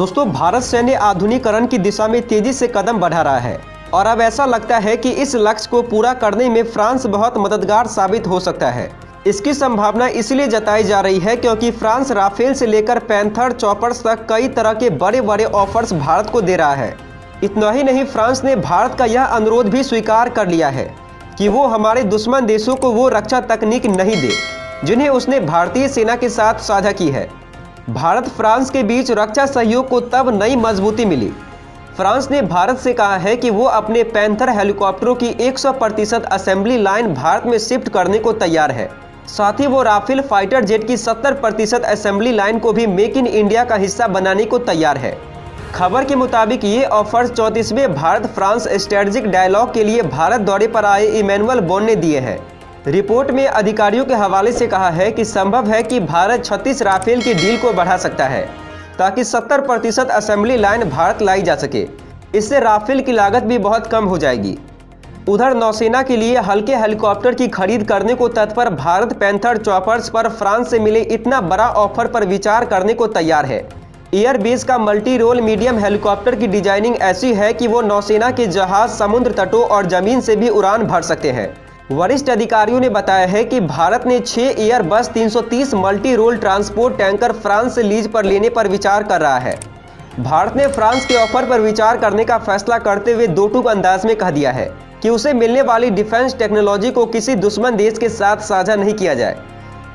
दोस्तों, भारत सैन्य आधुनिकीकरण की दिशा में तेजी से कदम बढ़ा रहा है और अब ऐसा लगता है कि इस लक्ष्य को पूरा करने में फ्रांस बहुत मददगार साबित हो सकता है। इसकी संभावना इसलिए जताई जा रही है क्योंकि फ्रांस राफेल से लेकर पैंथर चॉपर्स तक कई तरह के बड़े बड़े ऑफर्स भारत को दे रहा है। इतना ही नहीं, फ्रांस ने भारत का यह अनुरोध भी स्वीकार कर लिया है कि वो हमारे दुश्मन देशों को वो रक्षा तकनीक नहीं दे जिन्हें उसने भारतीय सेना के साथ साझा की है। भारत फ्रांस के बीच रक्षा सहयोग को तब नई मजबूती मिली। फ्रांस ने भारत से कहा है कि वो अपने पैंथर हेलीकॉप्टरों की 100% असेंबली लाइन भारत में शिफ्ट करने को तैयार है। साथ ही वो राफेल फाइटर जेट की 70% असेंबली लाइन को भी मेक इन इंडिया का हिस्सा बनाने को तैयार है। खबर के मुताबिक ये ऑफर्स 34वें भारत फ्रांस स्ट्रेटेजिक डायलॉग के लिए भारत दौरे पर आए इमैनुअल बोन ने दिए हैं। रिपोर्ट में अधिकारियों के हवाले से कहा है कि संभव है कि भारत 36 राफेल की डील को बढ़ा सकता है ताकि 70% असेंबली लाइन भारत लाई जा सके। इससे राफेल की लागत भी बहुत कम हो जाएगी। उधर नौसेना के लिए हल्के हेलीकॉप्टर की खरीद करने को तत्पर भारत पैंथर चॉपर्स पर फ्रांस से मिले इतना बड़ा ऑफर पर विचार करने को तैयार है। एयरबेस का मल्टी रोल मीडियम हेलीकॉप्टर की डिजाइनिंग ऐसी है कि वो नौसेना के जहाज समुद्र तटों और जमीन से भी उड़ान भर सकते हैं। वरिष्ठ अधिकारियों ने बताया है कि भारत ने 6 Airbus 330 multi role transport tanker France से लीज पर लेने पर विचार कर रहा है। भारत ने फ्रांस के ऑफर पर विचार करने का फैसला करते हुए दो टूक अंदाज में कह दिया है कि उसे मिलने वाली डिफेंस टेक्नोलॉजी को किसी दुश्मन देश के साथ साझा नहीं किया जाए।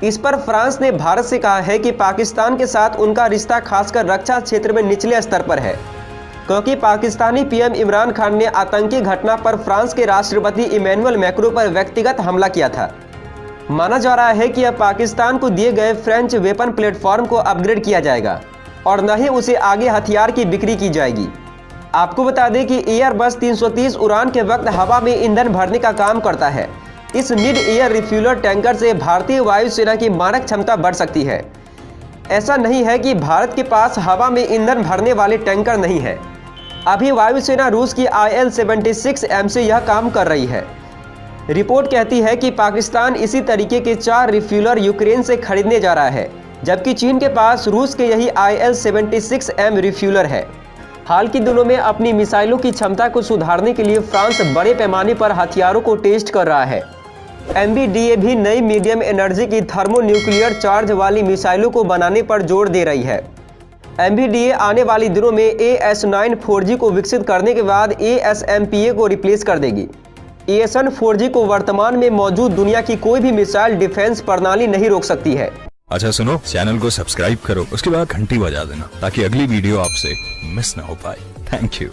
इस पर फ्रांस ने भारत से कहा है कि पाकिस्तान के साथ उनका रिश्ता खासकर रक्षा क्षेत्र में निचले स्तर पर है, क्योंकि पाकिस्तानी पीएम इमरान खान ने आतंकी घटना पर फ्रांस के राष्ट्रपति इमैनुअल मैक्रों पर व्यक्तिगत हमला किया था। माना जा रहा है कि अब पाकिस्तान को दिए गए फ्रेंच वेपन प्लेटफॉर्म को अपग्रेड किया जाएगा और न ही उसे आगे हथियार की बिक्री की जाएगी। आपको बता दें कि एयरबस 330 उड़ान के वक्त हवा में ईंधन भरने का काम करता है। इस मिड एयर रिफ्यूलर टैंकर से भारतीय वायुसेना की मारक क्षमता बढ़ सकती है। ऐसा नहीं है कि भारत के पास हवा में ईंधन भरने वाले टैंकर नहीं है। अभी वायुसेना रूस की IL-76M से यह काम कर रही है। रिपोर्ट कहती है कि पाकिस्तान इसी तरीके के 4 रिफ्यूलर यूक्रेन से खरीदने जा रहा है, जबकि चीन के पास रूस के यही IL-76M रिफ्यूलर है। हाल के दिनों में अपनी मिसाइलों की क्षमता को सुधारने के लिए फ्रांस बड़े पैमाने पर हथियारों को टेस्ट कर रहा है। MBDA भी नई मीडियम एनर्जी की थर्मोन्यूक्लियर चार्ज वाली मिसाइलों को बनाने पर जोर दे रही है। MBDA आने वाली दिनों में AS9 4G को विकसित करने के बाद ASMPA को रिप्लेस कर देगी। AS1 4G को वर्तमान में मौजूद दुनिया की कोई भी मिसाइल डिफेंस प्रणाली नहीं रोक सकती है। अच्छा सुनो, चैनल को सब्सक्राइब करो, उसके बाद घंटी बजा देना ताकि अगली वीडियो आपसे मिस ना हो पाए। Thank you.